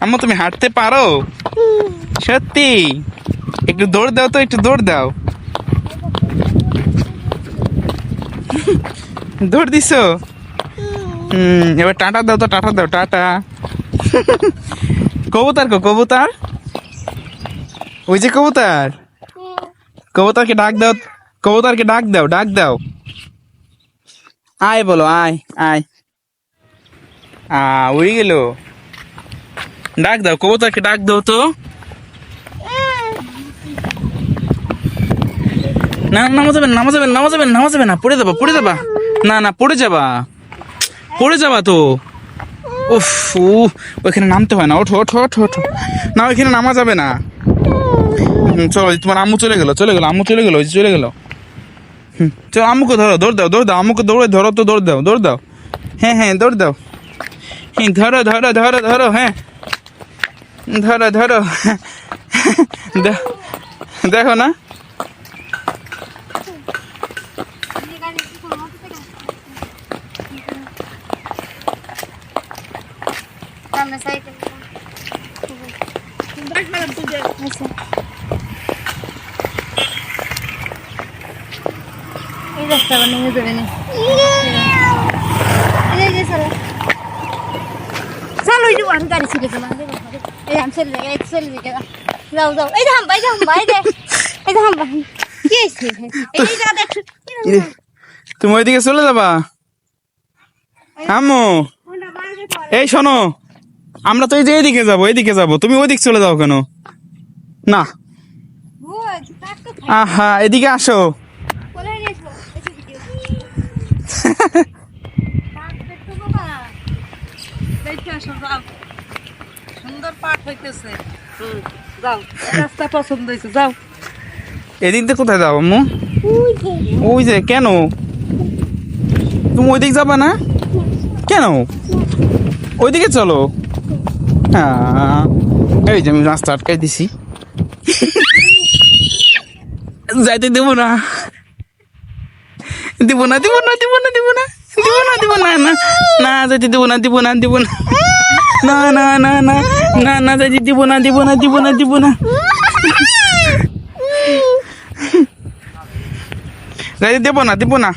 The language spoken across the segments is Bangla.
আম্মু তুমি হাঁটতে পারো? সত্যি? একটু দৌড় দাও তো, একটু দৌড় দাও। দৌড় দিছো? এবার টাটা দাও তো, টাটা দাও, টাটা। কবুতর কো, কবুতর? ওই যে কবুতর, কবুতরকে ডাক দাও, কবুতরকে ডাক দাও, ডাক দাও। আয় বলো, আয় আয়। উড়ে গেল। ডাক দাও, কবুতরকে ডাক দাও তো। না নামা যাবে না, নামা যাবে না, নামা যাবে না, নামা যাবে না, পড়ে যাবা, পড়ে যাবা। না না, পড়ে যাবা, পড়ে যাবা তো। উফ, ওইখানে নামতে হয় না, ওঠো ওঠো ওঠো ওঠো। না ওইখানে নামা যাবে না। চলো, তোমার আম্মু চলে গেলো, চলে গেলো, আম্মু চলে গেলো, ওই যে চলে গেলো। চলো আম্মুকে ধরো, দৌড় দাও, দৌড় দাও, আম্মুকে দৌড়ে ধরো তো, দৌড় দাও, দৌড় দাও। হ্যাঁ হ্যাঁ, দৌড় দাও। হ্যাঁ, ধরো ধরো ধরো ধরো, হ্যাঁ ধরো ধরো। দেখো না, এই রাস্তা বানিয়ে দেবে না। চলো ওই আমি গাড়ি ছিল তোমার, এই আমি চলে যাই, চলে যাই, যাও যাও, এই হাম্বা, এই হাম্বা, এই দে, এই হাম্বা, কি হয়েছে এই জায়গা দেখছো? তুমি ওইদিকে চলে যাবা? আম্মু এই শোনো, আমরা তো এই যে এইদিকে যাবো, এইদিকে যাবো, তুমি ওইদিকে চলে যাও কেন? না, আহা, এদিকে আসো। সুন্দর পাঠ হইতেছে। যাও, রাস্তা পছন্দ হয়েছে, যাও। এদিক দিয়ে কোথায় যাও আম্মু? ওই যে, কেন তুমি ওইদিকে যাবা না কেন? ওইদিকে চলো। এই যে আমি রাস্তা আটকাই দিছি, যাইতে দেবো না, দিব না, দিব না, দিব না, দিব না, দিব না, দিব না, না না, যাইতে দেবো না, দিব না, দিব না, না না না না না না, যাইতে দিব না, দিব না, দিব না, দিব না, যাইতে দেবো না, দিব না।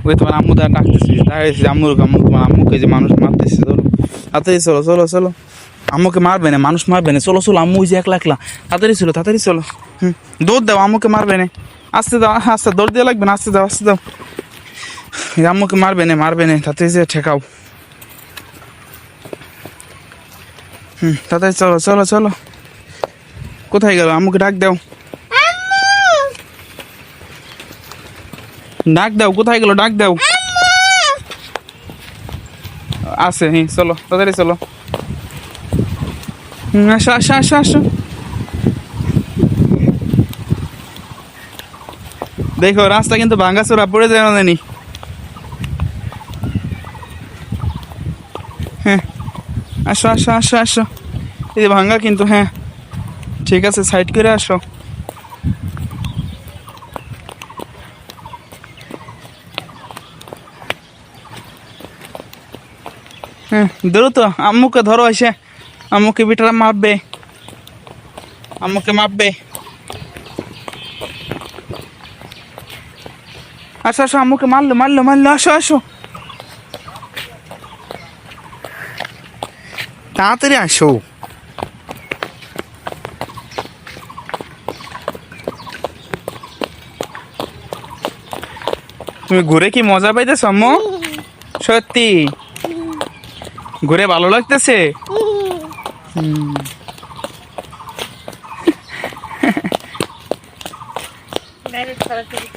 ওই তোমার আম্মু দ্বারা ডাকতেছি, দাঁড়িয়েছি, আম্মুর আম্মু, তোমার আম্মুকে যে মানুষ মারতেছে, চলো তাড়াতাড়ি চলো, চলো চলো, আম্মুকে মারবে না, মানুষ মারবে না, চলো চলো, আম্মু ওই যে একলা একলা, তাড়াতাড়ি চলো, তাড়াতাড়ি চলো। দৌড় দাও, আম্মুকে মারবে না, আস্তে দাও, আস্তে, দৌড় দিয়ে লাগবে না, আস্তে দাও, আস্তে দাও, আম্মুকে মারবে না, মারবে না, তাড়াতাড়ি যে ঠেকাও। তাড়াতাড়ি চলো, চলো চলো। কোথায় গেল? আম্মুকে ডাক দাও, ডাক দাও, কোথায় গেল? ডাক দাও। আছে, হ্যাঁ, চলো তাড়াতাড়ি চলো। আসো আসো আসো আসো। দেখো রাস্তা কিন্তু ভাঙ্গাচোরা, পড়ে যায় না। হ্যাঁ, আসো আসো আসো আসো, এই যে ভাঙ্গা কিন্তু, হ্যাঁ ঠিক আছে, সাইড করে আসো। হ্যাঁ, ধরো তো, আম্মুকে ধরো, এসে আম্মুকে বিটারা মারবে, আম্মুকে মারবে। আসো আসো, আম্মুকে মারলো মারলো মারলো, আসো আসো, তাড়াতাড়ি আসো। তুমি ঘুরে কি মজা পাইতেছ আম্মু? সত্যি ঘুরে ভালো লাগতেছে? ডাইরেক্ট সরাসরি